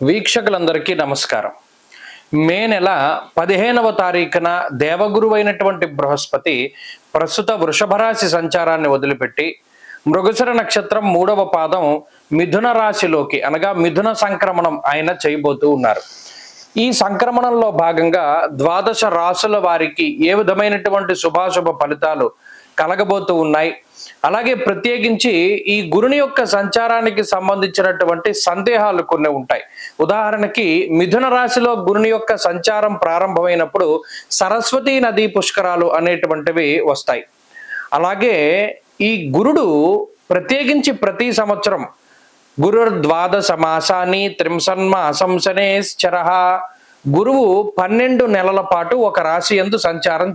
వీక్షకులందరికీ నమస్కారం. మే నెల 15వ తారీఖున దేవగురువైనటువంటి బృహస్పతి ప్రస్తుత వృషభ రాశి సంచారాన్ని వదిలిపెట్టి మృగశిర నక్షత్రం 3వ పాదం మిథున రాశిలోకి అనగా మిథున సంక్రమణం ఆయన చేయబోతూ ఉన్నారు. ఈ సంక్రమణంలో భాగంగా ద్వాదశ రాశుల వారికి ఏ విధమైనటువంటి శుభాశుభ ఫలితాలు కలగబోతూ ఉన్నాయి, అలాగే ప్రత్యేకించి ఈ గురుని యొక్క సంచారానికి సంబంధించినటువంటి సందేహాలు కొన్ని ఉంటాయి. ఉదాహరణకి మిథున రాశిలో గురుని యొక్క సంచారం ప్రారంభమైనప్పుడు సరస్వతీ నదీ పుష్కరాలు అనేటువంటివి వస్తాయి. అలాగే ఈ గురుడు ప్రత్యేకించి ప్రతి సంవత్సరం గురుర్ద్వాదశ మాసాన్ని త్రింసన్మాసంశనేశ్చరః, గురువు 12 నెలల పాటు ఒక రాశి యందు సంచారం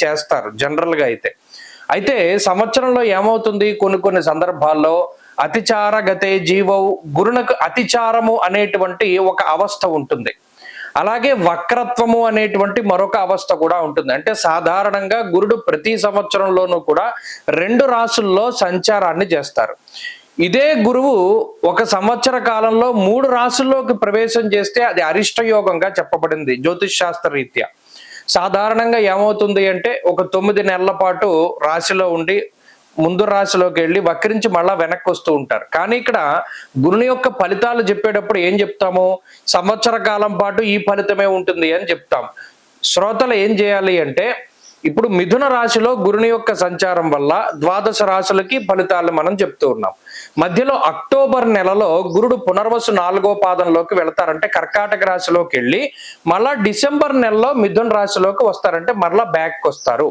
చేస్తారు జనరల్గా. అయితే సంవత్సరంలో ఏమవుతుంది, కొన్ని సందర్భాల్లో అతిచార గతే జీవౌ, గురునకు అతిచారము అనేటువంటి ఒక అవస్థ ఉంటుంది. అలాగే వక్రత్వము అనేటువంటి మరొక అవస్థ కూడా ఉంటుంది. అంటే సాధారణంగా గురుడు ప్రతి సంవత్సరంలోనూ కూడా 2 రాశుల్లో సంచారాన్ని చేస్తారు. ఇదే గురువు ఒక సంవత్సర కాలంలో 3 రాశుల్లోకి ప్రవేశం చేస్తే అది అరిష్టయోగంగా చెప్పబడింది జ్యోతిష్ శాస్త్ర రీత్యా. సాధారణంగా ఏమవుతుంది అంటే ఒక 9 నెలల పాటు రాశిలో ఉండి ముందు రాశిలోకి వెళ్ళి వక్రించి మళ్ళా వెనక్కి వస్తూ ఉంటారు. కానీ ఇక్కడ గురుని యొక్క ఫలితాలు చెప్పేటప్పుడు ఏం చెప్తాము, సంవత్సర కాలం పాటు ఈ ఫలితమే ఉంటుంది అని చెప్తాం. శ్రోతలు ఏం చేయాలి అంటే, ఇప్పుడు మిథున రాశిలో గురుని యొక్క సంచారం వల్ల ద్వాదశ రాశులకి ఫలితాలు మనం చెప్తూ ఉన్నాం. మధ్యలో అక్టోబర్ నెలలో గురుడు పునర్వసు 4వ పాదంలోకి వెళతారంటే కర్కాటక రాశిలోకి వెళ్ళి మళ్ళా డిసెంబర్ నెలలో మిథున రాశిలోకి వస్తారంటే మరలా బ్యాక్ వస్తారు.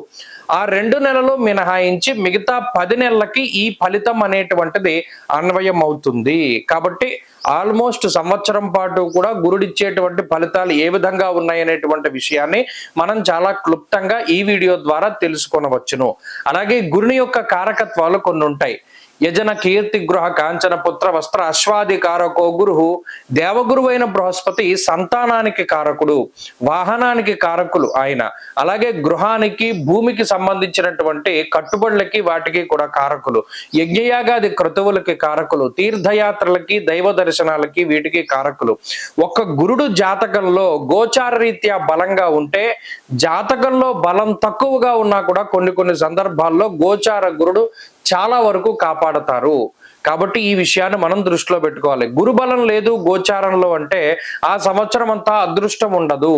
ఆ 2 నెలలు మినహాయించి మిగతా 10 నెలలకి ఈ ఫలితం అనేటువంటిది అన్వయం అవుతుంది. కాబట్టి ఆల్మోస్ట్ సంవత్సరం పాటు కూడా గురుడిచ్చేటువంటి ఫలితాలు ఏ విధంగా ఉన్నాయనేటువంటి విషయాన్ని మనం చాలా క్లుప్తంగా ఈ వీడియో ద్వారా తెలుసుకొనవచ్చును. అలాగే గురుని యొక్క కారకత్వాలు కొన్ని ఉంటాయి. యజన కీర్తి గృహ కాంచన పుత్ర వస్త్ర అశ్వాది కారకో గురు, దేవగురువైన బృహస్పతి సంతానానికి కారకుడు, వాహనానికి కారకులు ఆయన. అలాగే గృహానికి భూమికి సంబంధించినటువంటి కట్టుబడులకి వాటికి కూడా కారకులు, యజ్ఞయాగాది క్రతువులకి కారకులు, తీర్థయాత్రలకి దైవ దర్శనాలకి వీటికి కారకులు. ఒక్క గురుడు జాతకంలో గోచార రీత్యా బలంగా ఉంటే, జాతకంలో బలం తక్కువగా ఉన్నా కూడా కొన్ని సందర్భాల్లో గోచార గురుడు చాలా వరకు కాపాడతారు. కాబట్టి ఈ విషయాన్ని మనం దృష్టిలో పెట్టుకోవాలి. గురుబలం లేదు గోచారంలో అంటే ఆ సంవత్సరం అంతా అదృష్టం ఉండదు,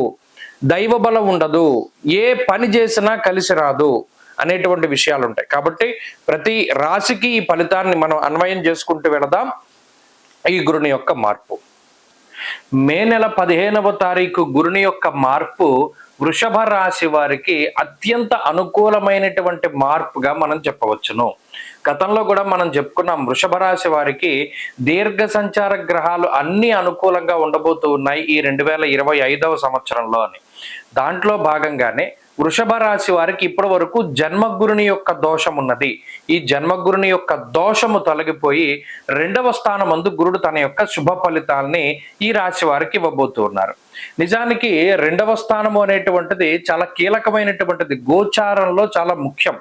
దైవ బలం ఉండదు, ఏ పని చేసినా కలిసి రాదు అనేటువంటి విషయాలు ఉంటాయి. కాబట్టి ప్రతి రాశికి ఈ ఫలితాన్ని మనం అన్వయం చేసుకుంటూ వెళదాం. ఈ గురుని యొక్క మార్పు మే నెల 15వ తారీఖు గురుని యొక్క మార్పు వృషభ రాశి వారికి అత్యంత అనుకూలమైనటువంటి మార్పుగా మనం చెప్పవచ్చును. గతంలో కూడా మనం చెప్పుకున్నాం, వృషభ రాశి వారికి దీర్ఘ సంచార గ్రహాలు అన్ని అనుకూలంగా ఉండబోతూ ఉన్నాయి ఈ 2025వ సంవత్సరంలో అని. దాంట్లో భాగంగానే వృషభ రాశి వారికి ఇప్పటి వరకు జన్మగురుని యొక్క దోషం ఉన్నది. ఈ జన్మగురుని యొక్క దోషము తొలగిపోయి 2వ స్థానమందు గురుడు తన యొక్క శుభ ఫలితాల్ని ఈ రాశి వారికి ఇవ్వబోతూ ఉన్నారు. నిజానికి 2వ స్థానము అనేటువంటిది చాలా కీలకమైనటువంటిది, గోచారంలో చాలా ముఖ్యం.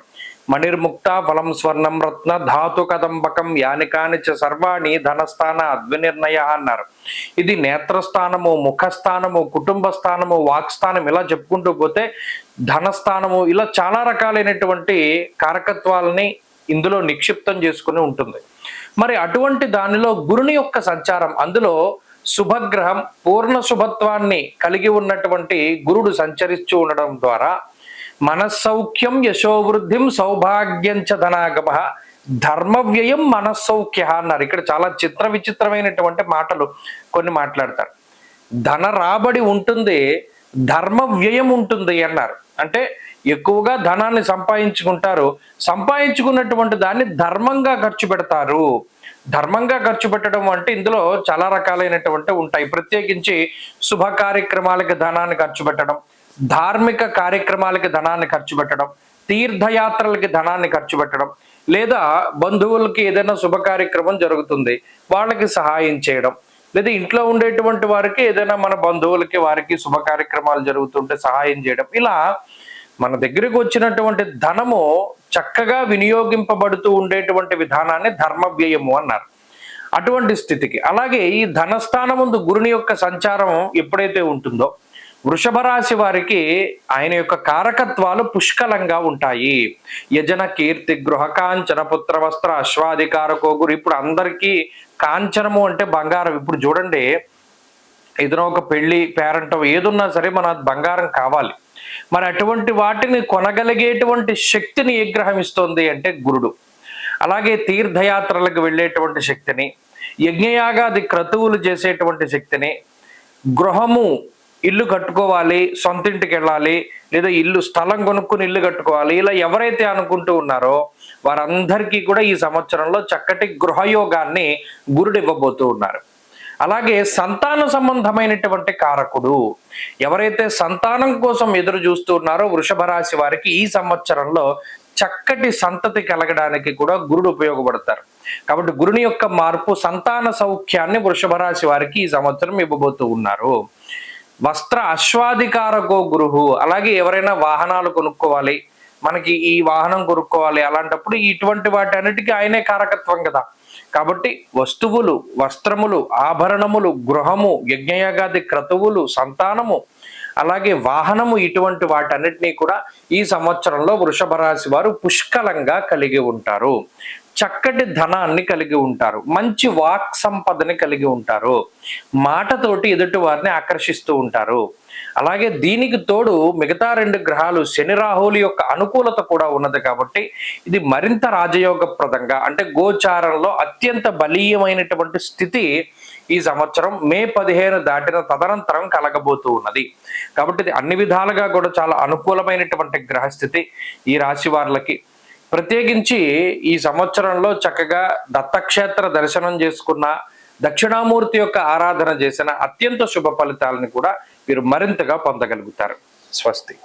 మణిర్ముక్త ఫలం స్వర్ణం రత్న ధాతు కదంబకం యానికాని చ సర్వాణి ధనస్థాన అద్వినిర్ణయ అన్నారు. ఇది నేత్రస్థానము, ముఖస్థానము, కుటుంబ స్థానము, వాక్స్థానం, ఇలా చెప్పుకుంటూ పోతే ధనస్థానము, ఇలా చాలా రకాలైనటువంటి కారకత్వాలని ఇందులో నిక్షిప్తం చేసుకుని ఉంటుంది. మరి అటువంటి దానిలో గురుని యొక్క సంచారం, అందులో శుభగ్రహం పూర్ణ శుభత్వాన్ని కలిగి ఉన్నటువంటి గురుడు సంచరిస్తూ ఉండడం ద్వారా మనస్సౌఖ్యం యశోవృద్ధిం సౌభాగ్యం చ ధనాగమ ధర్మ వ్యయం మనస్సౌఖ్య అన్నారు. ఇక్కడ చాలా విచిత్రమైనటువంటి మాటలు కొన్ని మాట్లాడతారు. ధన రాబడి ఉంటుంది, ధర్మ వ్యయం ఉంటుంది అన్నారు. అంటే ఎక్కువగా ధనాన్ని సంపాదించుకుంటారు, సంపాదించుకున్నటువంటి దాన్ని ధర్మంగా ఖర్చు పెడతారు. ధర్మంగా ఖర్చు పెట్టడం అంటే ఇందులో చాలా రకాలైనటువంటి ఉంటాయి. ప్రత్యేకించి శుభ కార్యక్రమాలకి ధనాన్ని ఖర్చు పెట్టడం, ధార్మిక కార్యక్రమాలకి ధనాన్ని ఖర్చు పెట్టడం, తీర్థయాత్రలకి ధనాన్ని ఖర్చు పెట్టడం, లేదా బంధువులకి ఏదైనా శుభ కార్యక్రమం జరుగుతుంది వాళ్ళకి సహాయం చేయడం, లేదా ఇంట్లో ఉండేటువంటి వారికి ఏదైనా మన బంధువులకి వారికి శుభ కార్యక్రమాలు జరుగుతుంటే సహాయం చేయడం, ఇలా మన దగ్గరికి వచ్చినటువంటి ధనము చక్కగా వినియోగింపబడుతూ ఉండేటువంటి విధానాన్ని ధర్మ వ్యయము అన్నారు. అటువంటి స్థితికి. అలాగే ఈ ధనస్థానం ముందు గురుని యొక్క సంచారం ఎప్పుడైతే ఉంటుందో వృషభ రాశి వారికి ఆయన యొక్క కారకత్వాలు పుష్కలంగా ఉంటాయి. యజన, కీర్తి, గృహ, కాంచన, పుత్ర, వస్త్ర, అశ్వాధికారకో గురు. ఇప్పుడు అందరికీ కాంచనము అంటే బంగారం. ఇప్పుడు చూడండి, ఏదైనా ఒక పెళ్లి పేరంటం ఏదున్నా సరే మన బంగారం కావాలి. మరి అటువంటి వాటిని కొనగలిగేటువంటి శక్తిని ఏ గ్రహం ఇస్తుంది అంటే గురుడు. అలాగే తీర్థయాత్రలకు వెళ్ళేటువంటి శక్తిని, యజ్ఞయాగాది క్రతువులు చేసేటువంటి శక్తిని, గృహము ఇల్లు కట్టుకోవాలి, సొంత ఇంటికి వెళ్ళాలి, లేదా ఇల్లు స్థలం కొనుక్కుని ఇల్లు కట్టుకోవాలి, ఇలా ఎవరైతే అనుకుంటూ ఉన్నారో వారందరికీ కూడా ఈ సంవత్సరంలో చక్కటి గృహయోగాన్ని గురుడు ఇవ్వబోతూ ఉన్నారు. అలాగే సంతాన సంబంధమైనటువంటి కారకుడు, ఎవరైతే సంతానం కోసం ఎదురు చూస్తూ ఉన్నారో వృషభ రాశి వారికి ఈ సంవత్సరంలో చక్కటి సంతతి కలగడానికి కూడా గురుడు ఉపయోగపడతారు. కాబట్టి గురుని యొక్క మార్పు సంతాన సౌఖ్యాన్ని వృషభ రాశి వారికి ఈ సంవత్సరం ఇవ్వబోతూ ఉన్నారు. వస్త్ర అశ్వాధికారకో గురువు. అలాగే ఎవరైనా వాహనాలు కొనుక్కోవాలి, మనకి ఈ వాహనం కొనుక్కోవాలి, అలాంటప్పుడు ఇటువంటి వాటి అన్నిటికీ ఆయనే కారకత్వం కదా. కాబట్టి వస్తువులు, వస్త్రములు, ఆభరణములు, గృహము, యజ్ఞయాగాది క్రతువులు, సంతానము, అలాగే వాహనము, ఇటువంటి వాటన్నిటినీ కూడా ఈ సంవత్సరంలో వృషభ రాశి వారు పుష్కలంగా కలిగి ఉంటారు. చక్కటి ధనాన్ని కలిగి ఉంటారు, మంచి వాక్ సంపదని కలిగి ఉంటారు, మాటతోటి ఎదుటి వారిని ఆకర్షిస్తూ ఉంటారు. అలాగే దీనికి తోడు మిగతా 2 గ్రహాలు శని రాహువుల యొక్క అనుకూలత కూడా ఉన్నది కాబట్టి ఇది మరింత రాజయోగప్రదంగా, అంటే గోచారంలో అత్యంత బలీయమైనటువంటి స్థితి ఈ సంవత్సరం మే 15 దాటిన తదనంతరం కలగబోతూ ఉన్నది. కాబట్టి ఇది అన్ని విధాలుగా కూడా చాలా అనుకూలమైనటువంటి గ్రహస్థితి ఈ రాశి వారికి. ప్రత్యేకించి ఈ సంవత్సరంలో చక్కగా దత్తక్షేత్ర దర్శనం చేసుకున్న, దక్షిణామూర్తి యొక్క ఆరాధన చేసిన అత్యంత శుభ ఫలితాలను కూడా వీరు మరింతగా పొందగలుగుతారు. స్వస్తి.